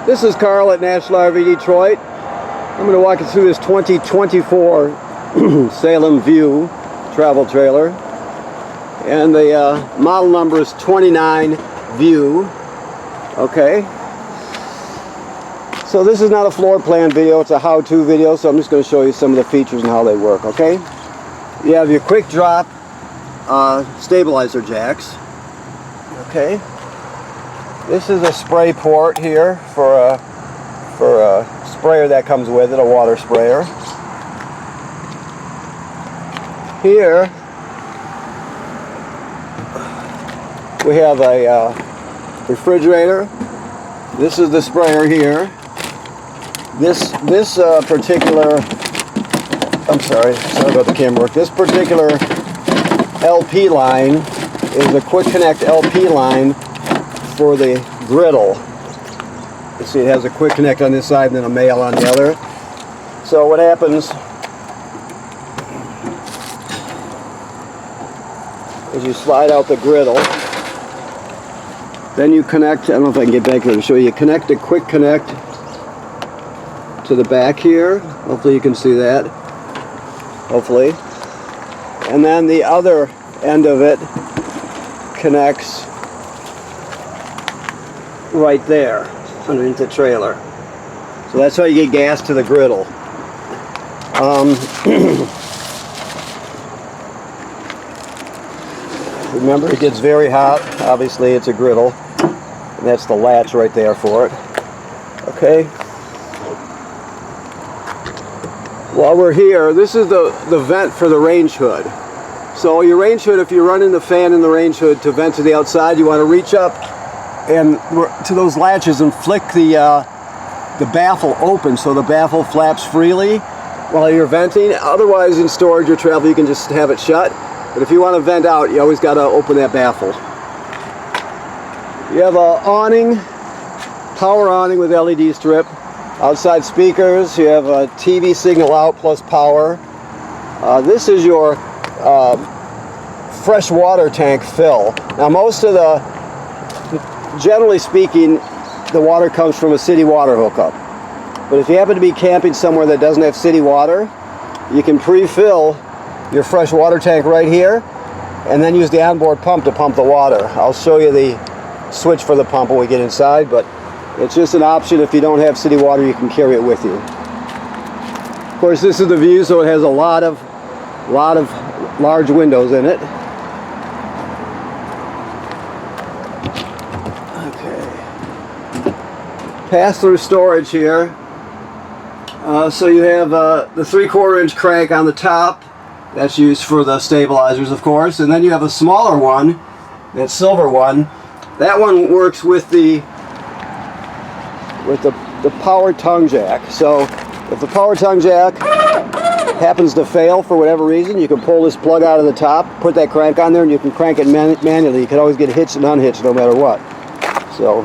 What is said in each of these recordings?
This is Carl at National RV Detroit. I'm going to walk you through this 2024 Salem View travel trailer. And the model number is 29 View. Okay. So this is not a floor plan video, it's a how-to video, so I'm just going to show you some of the features and how they work, okay? You have your quick drop stabilizer jacks. Okay. This is a spray port here for a sprayer that comes with it, a water sprayer. Here we have a refrigerator. This is the sprayer here. This particular, I'm sorry about the camera work. This particular LP line is a quick connect LP line for the griddle. You see it has a quick connect on this side and then a male on the other. So what happens is you slide out the griddle, then you connect, I don't know if I can get back here to show you, connect a quick connect to the back here. Hopefully you can see that. Hopefully. And then the other end of it connects right there underneath the trailer. So that's how you get gas to the griddle. Remember, it gets very hot. Obviously it's a griddle, and that's the latch right there for it. Okay. While we're here, this is the vent for the range hood. So your range hood, if you're running the fan in the range hood to vent to the outside, you want to reach up and to those latches and flick the baffle open so the baffle flaps freely while you're venting. Otherwise, in storage or travel, you can just have it shut. But if you want to vent out, you always got to open that baffle. You have a awning, power awning with LED strip. Outside speakers, you have a TV signal out plus power. This is your fresh water tank fill. Now generally speaking, the water comes from a city water hookup. But if you happen to be camping somewhere that doesn't have city water, you can pre-fill your fresh water tank right here and then use the onboard pump to pump the water. I'll show you the switch for the pump when we get inside, but it's just an option. If you don't have city water, you can carry it with you. Of course, this is the view, so it has a lot of large windows in it. Pass-through storage here. So you have the 3/4 inch crank on the top. That's used for the stabilizers, of course. And then you have a smaller one, that silver one. That one works with the power tongue jack. So if the power tongue jack happens to fail for whatever reason, you can pull this plug out of the top, put that crank on there, and you can crank it manually. You can always get hitched and unhitched no matter what. So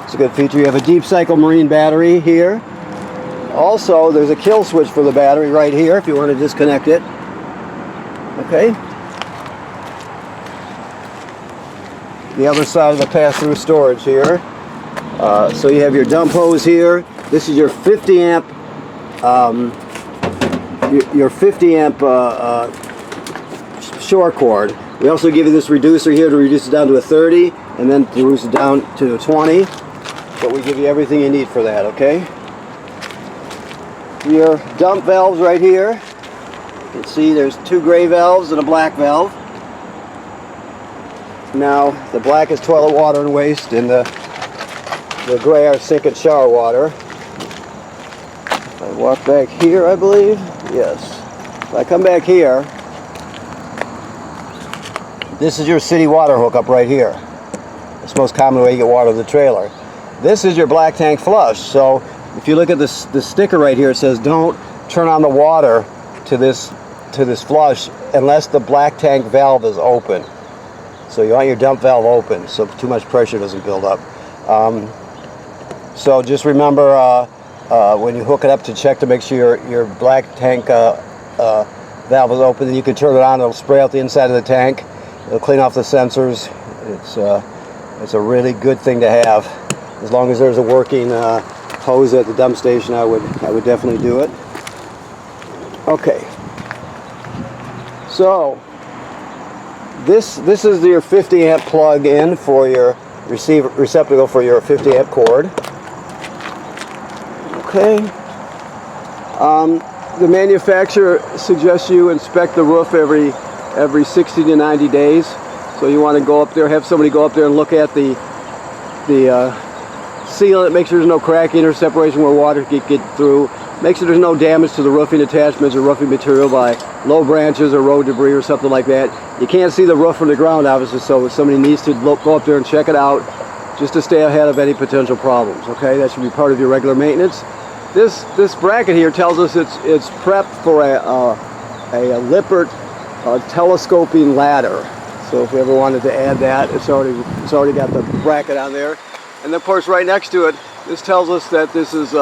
it's a good feature. You have a deep cycle marine battery here. Also, there's a kill switch for the battery right here if you want to disconnect it. Okay. The other side of the pass-through storage here. So you have your dump hose here. This is your 50 amp shore cord. We also give you this reducer here to reduce it down to a 30 and then to reduce it down to a 20. But we give you everything you need for that, okay? Your dump valves right here. You can see there's 2 gray valves and a black valve. Now, the black is toilet water and waste, and the gray are sink and shower water. If I walk back here, I believe, yes. If I come back here, this is your city water hookup right here. It's the most common way you get water to the trailer. This is your black tank flush. So if you look at the sticker right here, it says don't turn on the water to this flush unless the black tank valve is open. So you want your dump valve open so too much pressure doesn't build up. So just remember when you hook it up to check to make sure your black tank valve is open, then you can turn it on. It'll spray out the inside of the tank. It'll clean off the sensors. It's a really good thing to have. As long as there's a working hose at the dump station, I would definitely do it. Okay. So this is your 50 amp plug in for your receptacle for your 50 amp cord. Okay. The manufacturer suggests you inspect the roof every 60 to 90 days. So you want to go up there, have somebody go up there and look at the sealant, make sure there's no cracking or separation where water can get through. Make sure there's no damage to the roofing attachments or roofing material by low branches or road debris or something like that. You can't see the roof from the ground, obviously, so if somebody needs to go up there and check it out just to stay ahead of any potential problems. Okay, that should be part of your regular maintenance. This bracket here tells us it's prepped for a Lippert telescoping ladder. So if we ever wanted to add that, it's already got the bracket on there. And of course, right next to it, this tells us that this is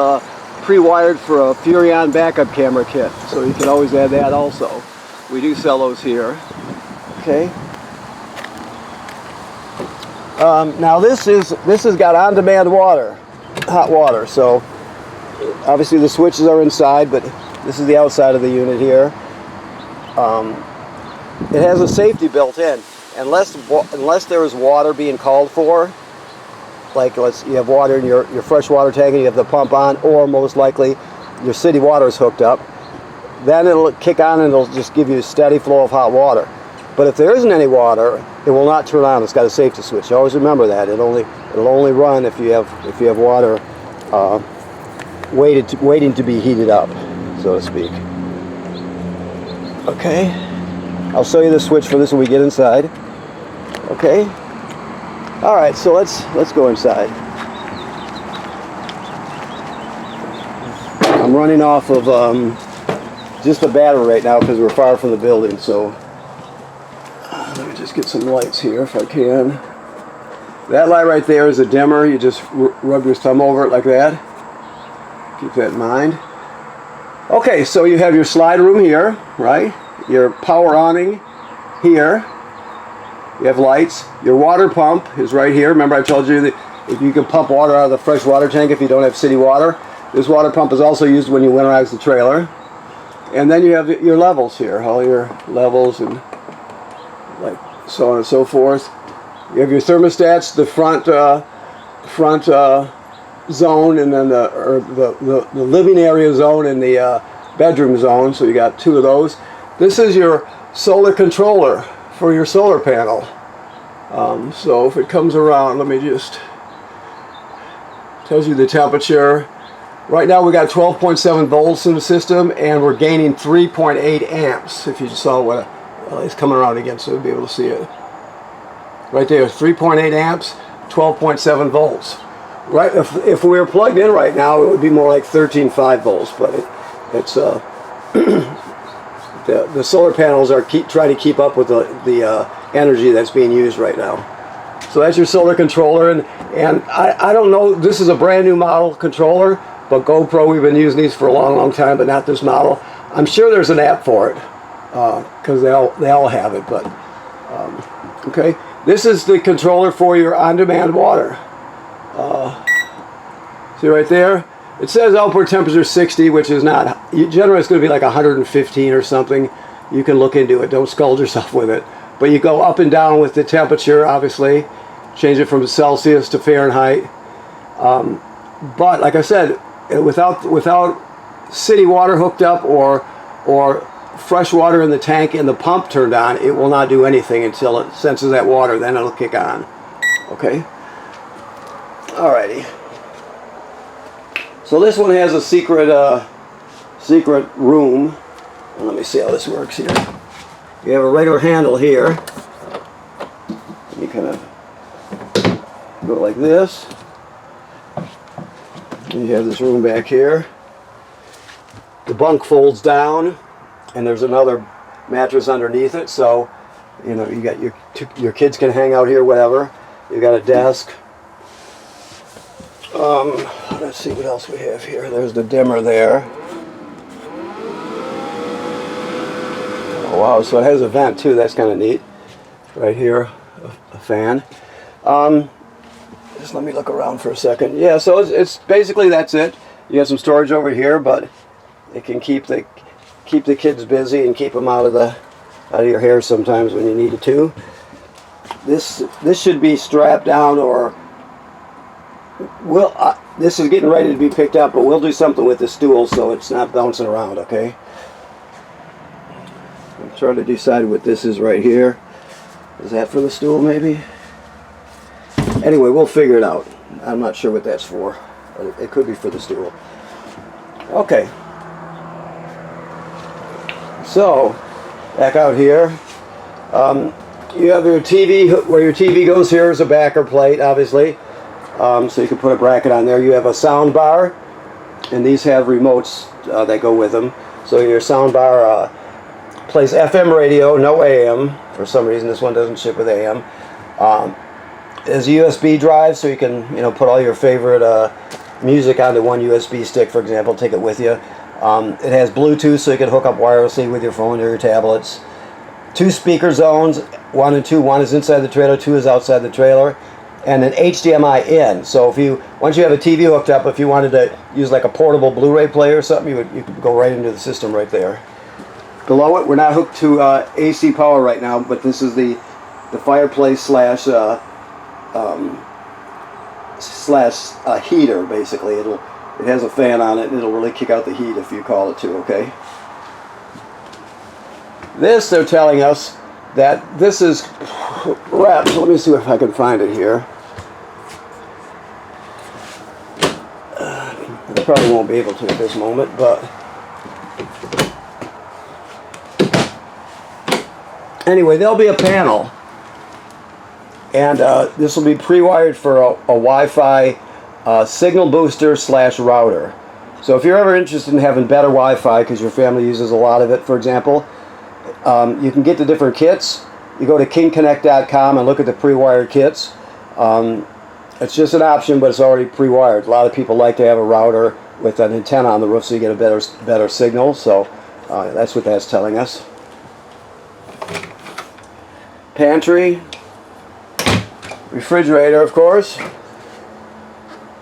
pre-wired for a Furrion backup camera kit. So you can always add that also. We do sell those here. Okay. Now this has got on-demand water, hot water. So obviously the switches are inside, but this is the outside of the unit here. It has a safety built in. Unless there is water being called for, like you have water in your fresh water tank and you have the pump on, or most likely your city water is hooked up, then it'll kick on and it'll just give you a steady flow of hot water. But if there isn't any water, it will not turn on. It's got a safety switch. Always remember that. It'll only run if you have water waiting to be heated up, so to speak. Okay, I'll show you the switch for this when we get inside. Okay. All right, so let's go inside. I'm running off of just the battery right now because we're far from the building. So let me just get some lights here if I can. That light right there is a dimmer. You just rub your thumb over it like that. Keep that in mind. Okay, so you have your slide room here, right? Your power awning here. You have lights. Your water pump is right here. Remember I told you that if you can pump water out of the fresh water tank if you don't have city water. This water pump is also used when you winterize the trailer. And then you have your levels here, all your levels and like so on and so forth. You have your thermostats, the front zone, and then the living area zone and the bedroom zone. So you got two of those. This is your solar controller for your solar panel. So if it comes around, let me just tells you the temperature. Right now we got 12.7 volts in the system, and we're gaining 3.8 amps. If you saw what it's coming around again, so you'll be able to see it. Right there, 3.8 amps, 12.7 volts. Right, if we were plugged in right now, it would be more like 13.5 volts. But it's the solar panels are trying to keep up with the energy that's being used right now. So that's your solar controller, and I don't know. This is a brand new model controller. But GoPro, we've been using these for a long time, but not this model. I'm sure there's an app for it, because they all have it. But okay, this is the controller for your on-demand water. See right there? It says output temperature 60, which is not. Generally, it's going to be like 115 or something. You can look into it. Don't scald yourself with it. But you go up and down with the temperature, obviously. Change it from Celsius to Fahrenheit. But like I said, without city water hooked up or fresh water in the tank and the pump turned on, it will not do anything until it senses that water. Then it'll kick on. Okay. Alrighty. So this one has a secret room. Let me see how this works here. You have a regular handle here. You kind of go like this. You have this room back here. The bunk folds down, and there's another mattress underneath it. So, you know, you got your kids can hang out here, whatever. You got a desk. Let's see what else we have here. There's the dimmer there. Oh wow! So it has a vent too. That's kind of neat. Right here, a fan. Just let me look around for a second. Yeah, so it's basically that's it. You have some storage over here, but it can keep the kids busy and keep them out of your hair sometimes when you need it to. This should be strapped down, or this is getting ready to be picked up, but we'll do something with the stool so it's not bouncing around. Okay. I'm trying to decide what this is right here. Is that for the stool, maybe? Anyway, we'll figure it out. I'm not sure what that's for. It could be for the stool. Okay. So, back out here. You have your TV, where your TV goes. Here is a backer plate, obviously. So you can put a bracket on there. You have a sound bar, and these have remotes that go with them. So your sound bar plays FM radio, no AM. For some reason, this one doesn't ship with AM. There's a USB drive, so you can put all your favorite music onto one USB stick, for example. Take it with you. It has Bluetooth, so you can hook up wirelessly with your phone or your tablets. 2 speaker zones, 1 and 2. 1 is inside the trailer, 2 is outside the trailer, and an HDMI in. So once you have a TV hooked up, if you wanted to use like a portable Blu-ray player or something, you could go right into the system right there. Below it, we're not hooked to AC power right now, but this is the fireplace slash heater, basically. It has a fan on it, and it'll really kick out the heat if you call it to. Okay. This, they're telling us that this is wrapped. Let me see if I can find it here. I probably won't be able to at this moment, but anyway, there'll be a panel, and this will be pre-wired for a Wi-Fi signal booster / router. So if you're ever interested in having better Wi-Fi because your family uses a lot of it, for example, you can get the different kits. You go to kingconnect.com and look at the pre-wired kits. It's just an option, but it's already pre-wired. A lot of people like to have a router with an antenna on the roof so you get a better signal. So that's what that's telling us. Pantry, refrigerator, of course,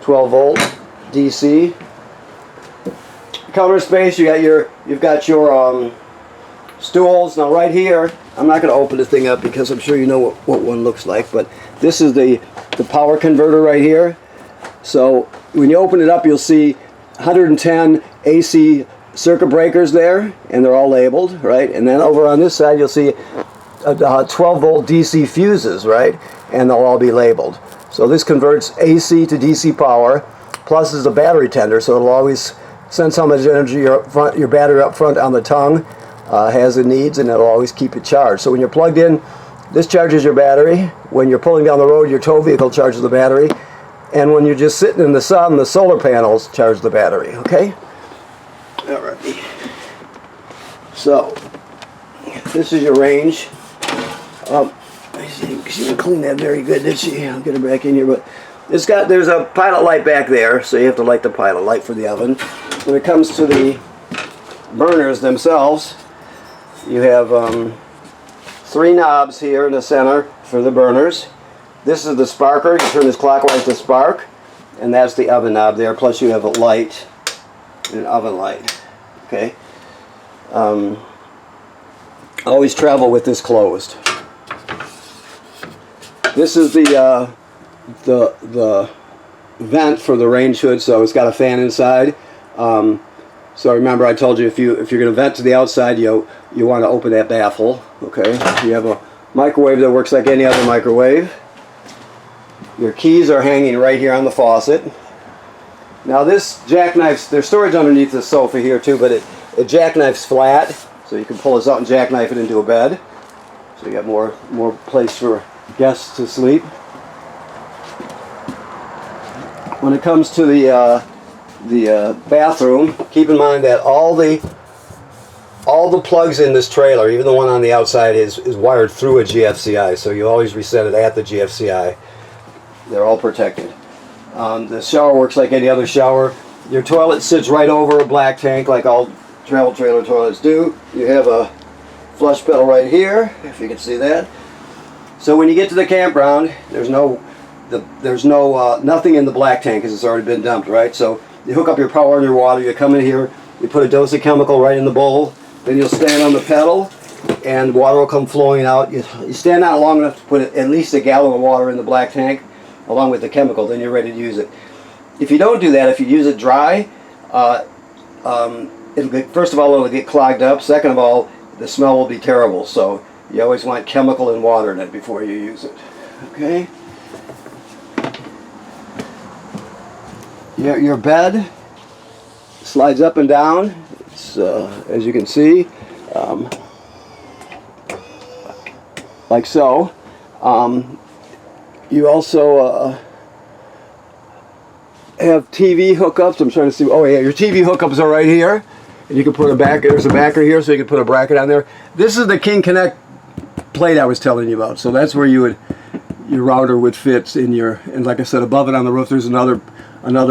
12 volt DC. Counter space. You've got your stools. Now right here, I'm not going to open the thing up because I'm sure you know what one looks like, but this is the power converter right here. So when you open it up, you'll see 110 AC circuit breakers there, and they're all labeled, right? And then over on this side, you'll see 12 volt DC fuses, right? And they'll all be labeled. So this converts AC to DC power, plus is a battery tender, so it'll always sense how much energy your battery up front on the tongue has and needs, and it'll always keep it charged. So when you're plugged in, this charges your battery. When you're pulling down the road, your tow vehicle charges the battery. And when you're just sitting in the sun, the solar panels charge the battery, okay? Alright. So, this is your range. She didn't clean that very good, did she? I'll get her back in here, but there's a pilot light back there, so you have to light the pilot light for the oven. When it comes to the burners themselves, you have 3 knobs here in the center for the burners. This is the sparker. You turn this clockwise to spark, and that's the oven knob there. Plus you have a light, an oven light. Okay. Always travel with this closed. This is the vent for the range hood, so it's got a fan inside. So remember, I told you if you're going to vent to the outside, you want to open that baffle. Okay. You have a microwave that works like any other microwave. Your keys are hanging right here on the faucet. Now this jackknifes, there's storage underneath the sofa here too, but it jackknifes flat, so you can pull this out and jackknife it into a bed. So you got more place for guests to sleep. When it comes to the bathroom, keep in mind that all the plugs in this trailer, even the one on the outside, is wired through a GFCI, so you always reset it at the GFCI. They're all protected. The shower works like any other shower. Your toilet sits right over a black tank like all travel trailer toilets do. You have a flush pedal right here, if you can see that. So when you get to the campground, there's no there's no nothing in the black tank because it's already been dumped, right? So you hook up your power and your water, you come in here, you put a dose of chemical right in the bowl, then you'll stand on the pedal and water will come flowing out. You stand out long enough to put at least a gallon of water in the black tank along with the chemical, then you're ready to use it. If you don't do that, if you use it dry, first of all, it'll get clogged up. Second of all, the smell will be terrible. So you always want chemical and water in it before you use it. Okay? Your bed slides up and down. It's, as you can see, like so. You also have TV hookups. I'm trying to see. Oh yeah, your TV hookups are right here, and you can put a back. There's a backer here, so you can put a bracket on there. This is the King Connect plate I was telling you about. So that's where your router would fit in your. And like I said, above it on the roof, there's another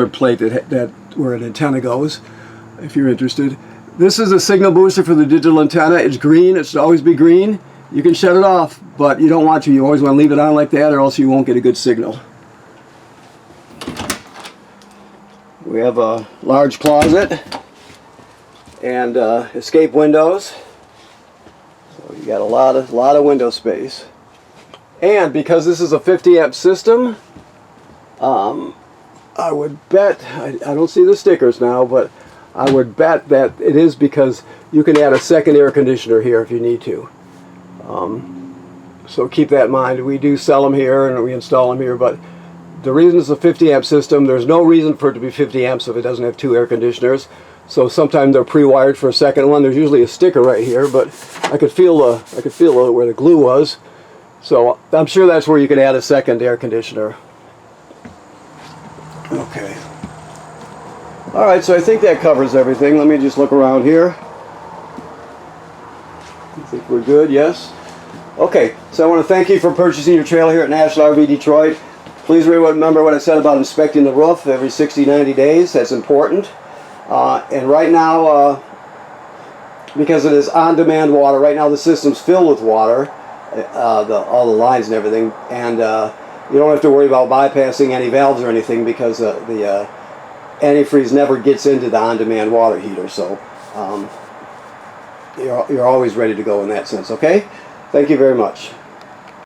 plate that where an antenna goes. If you're interested, this is a signal booster for the digital antenna. It's green. It should always be green. You can shut it off, but you don't want to. You always want to leave it on like that, or else you won't get a good signal. We have a large closet and escape windows. So you got a lot of window space. And because this is a 50 amp system, I would bet, I don't see the stickers now, but I would bet that it is because you can add a second air conditioner here if you need to. So keep that in mind. We do sell them here and we install them here, but the reason it's a 50 amp system, there's no reason for it to be 50 amps if it doesn't have two air conditioners. So sometimes they're pre-wired for a second one. There's usually a sticker right here, but I could feel where the glue was. So I'm sure that's where you can add a second air conditioner. Okay. All right, so I think that covers everything. Let me just look around here. I think we're good, yes? Okay, so I want to thank you for purchasing your trailer here at National RV Detroit. Please remember what I said about inspecting the roof every 60-90 days. That's important. And right now, because it is on-demand water, right now the system's filled with water, all the lines and everything, and you don't have to worry about bypassing any valves or anything because the antifreeze never gets into the on-demand water heater. So you're always ready to go in that sense, okay? Thank you very much.